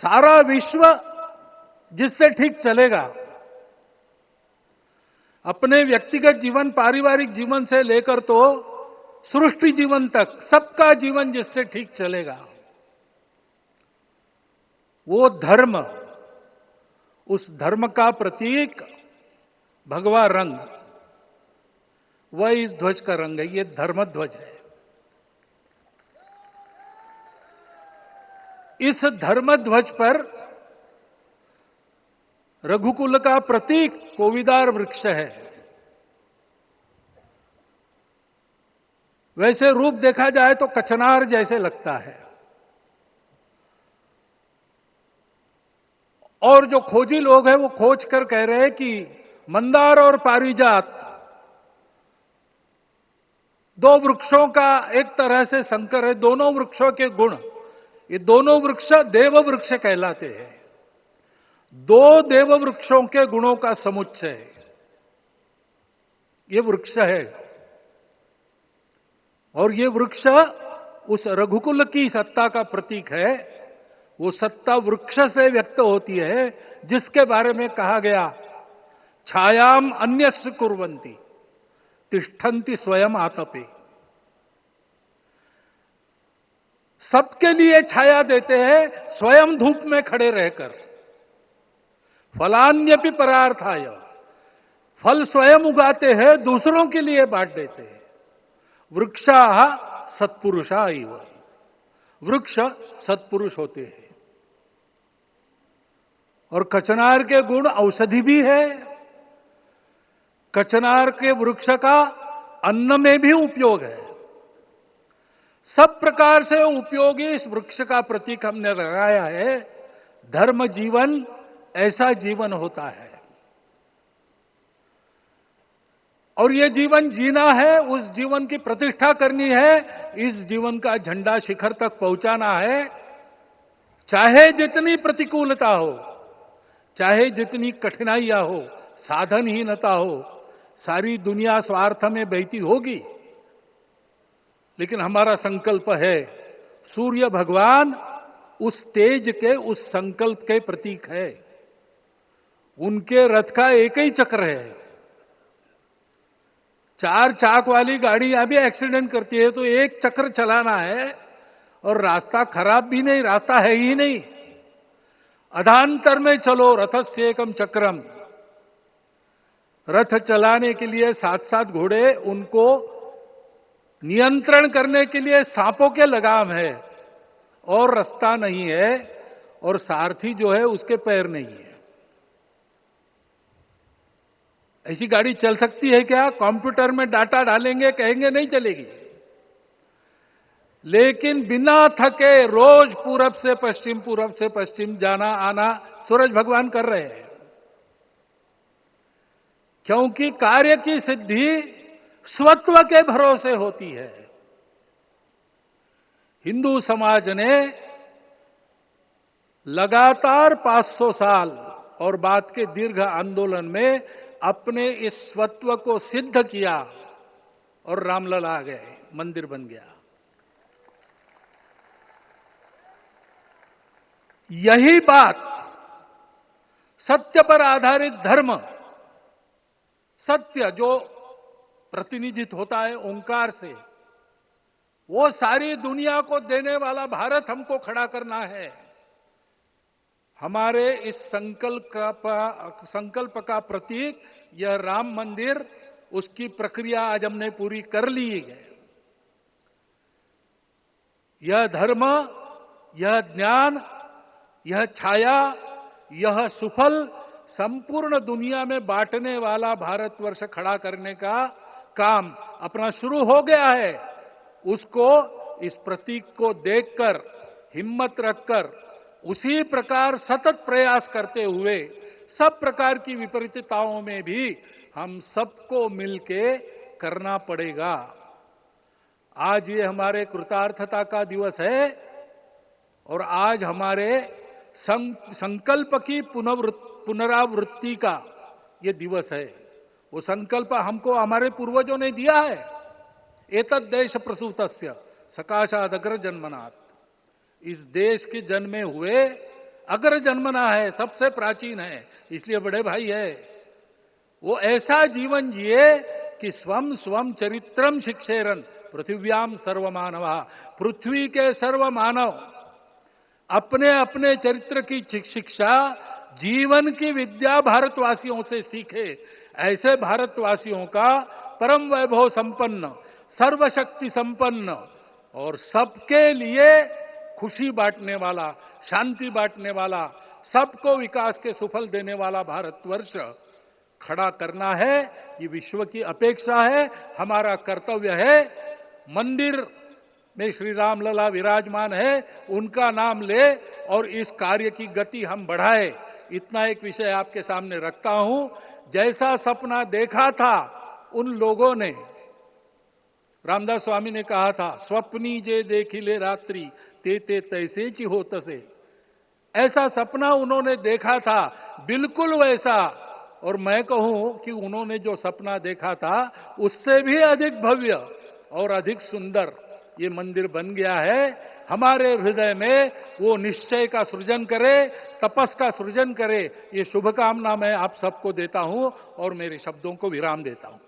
सारा विश्व जिससे ठीक चलेगा, अपने व्यक्तिगत जीवन, पारिवारिक जीवन से लेकर तो सृष्टि जीवन तक सबका जीवन जिससे ठीक चलेगा, वो धर्म, उस धर्म का प्रतीक भगवा रंग, वह इस ध्वज का रंग है। ये धर्म ध्वज है। इस धर्म ध्वज पर रघुकुल का प्रतीक कोविदार वृक्ष है। वैसे रूप देखा जाए तो कचनार जैसे लगता है, और जो खोजी लोग हैं वो खोज कर कह रहे हैं कि मंदार और पारिजात दो वृक्षों का एक तरह से संकर है। दोनों वृक्षों के गुण, ये दोनों वृक्ष देव वृक्ष कहलाते हैं। दो देव वृक्षों के गुणों का समुच्चय ये वृक्ष है। और ये वृक्ष उस रघुकुल की सत्ता का प्रतीक है। वो सत्ता वृक्ष से व्यक्त होती है, जिसके बारे में कहा गया, छायाम अन्यस्य कुर्वन्ति तिष्ठन्ति स्वयं आतपे। सबके लिए छाया देते हैं, स्वयं धूप में खड़े रहकर। फलान्यपि परार्थाय, फल स्वयं उगाते हैं, दूसरों के लिए बांट देते हैं। वृक्षा सत्पुरुषा इव, वृक्ष सत्पुरुष होते हैं। और कचनार के गुण औषधि भी है। कचनार के वृक्ष का अन्न में भी उपयोग है। सब प्रकार से उपयोगी इस वृक्ष का प्रतीक हमने लगाया है। धर्म जीवन ऐसा जीवन होता है, और ये जीवन जीना है, उस जीवन की प्रतिष्ठा करनी है, इस जीवन का झंडा शिखर तक पहुंचाना है। चाहे जितनी प्रतिकूलता हो, चाहे जितनी कठिनाइयां हो, साधनहीनता हो, सारी दुनिया स्वार्थ में बहती होगी, लेकिन हमारा संकल्प है। सूर्य भगवान उस तेज के, उस संकल्प के प्रतीक है। उनके रथ का एक ही चक्र है। 4 चाक वाली गाड़ियां भी एक्सीडेंट करती है तो एक चक्र चलाना है, और रास्ता खराब भी नहीं, रास्ता है ही नहीं। अधांतर में चलो रथस्य एकम चक्रम। रथ चलाने के लिए 7-7 घोड़े, उनको नियंत्रण करने के लिए सांपों के लगाम है, और रास्ता नहीं है, और सारथी जो है उसके पैर नहीं है। ऐसी गाड़ी चल सकती है क्या? कंप्यूटर में डाटा डालेंगे, कहेंगे नहीं चलेगी। लेकिन बिना थके रोज पूरब से पश्चिम, पूरब से पश्चिम जाना आना सूरज भगवान कर रहे हैं। क्योंकि कार्य की सिद्धि स्वत्व के भरोसे होती है। हिंदू समाज ने लगातार 500 साल और बाद के दीर्घ आंदोलन में अपने इस स्वत्व को सिद्ध किया, और रामलला आ गए, मंदिर बन गया। यही बात सत्य पर आधारित धर्म, सत्य जो प्रतिनिधित होता है ओंकार से, वो सारी दुनिया को देने वाला भारत हमको खड़ा करना है। हमारे इस संकल्प का प्रतीक यह राम मंदिर, उसकी प्रक्रिया आज हमने पूरी कर ली है। यह धर्म, यह ज्ञान, यह छाया, यह सुफल संपूर्ण दुनिया में बांटने वाला भारतवर्ष खड़ा करने का काम अपना शुरू हो गया है। उसको, इस प्रतीक को देखकर, हिम्मत रखकर, उसी प्रकार सतत प्रयास करते हुए, सब प्रकार की विपरीतताओं में भी हम सबको मिलके करना पड़ेगा। आज ये हमारे कृतार्थता का दिवस है, और आज हमारे संकल्प की पुनरावृत्ति का ये दिवस है। वो संकल्प हमको हमारे पूर्वजों ने दिया है। एतद् देश प्रसूतस्य सकाशादग्र जन्मनात्। इस देश के जन्मे हुए अग्र जन्मना है, सबसे प्राचीन है, इसलिए बड़े भाई है। वो ऐसा जीवन जिए कि स्वम स्वम चरित्रम शिक्षेरन पृथिव्याम सर्व मानवा, पृथ्वी के सर्व मानव अपने अपने चरित्र की शिक्षा, जीवन की विद्या भारतवासियों से सीखे। ऐसे भारतवासियों का परम वैभव संपन्न, सर्वशक्ति संपन्न और सबके लिए खुशी बांटने वाला, शांति बांटने वाला, सबको विकास के सुफल देने वाला भारतवर्ष खड़ा करना है। ये विश्व की अपेक्षा है, हमारा कर्तव्य है। मंदिर में श्री राम लला विराजमान है, उनका नाम ले और इस कार्य की गति हम बढ़ाए। इतना एक विषय आपके सामने रखता हूं। जैसा सपना देखा था उन लोगों ने, रामदास स्वामी ने कहा था, स्वप्नी जे देखिले रात्रि ते ते तैसे ची हो तसे। ऐसा सपना उन्होंने देखा था, बिल्कुल वैसा। और मैं कहूं कि उन्होंने जो सपना देखा था उससे भी अधिक भव्य और अधिक सुंदर ये मंदिर बन गया है। हमारे हृदय में वो निश्चय का सृजन करे, तपस का सृजन करे। ये शुभकामना मैं आप सबको देता हूं और मेरे शब्दों को विराम देता हूं।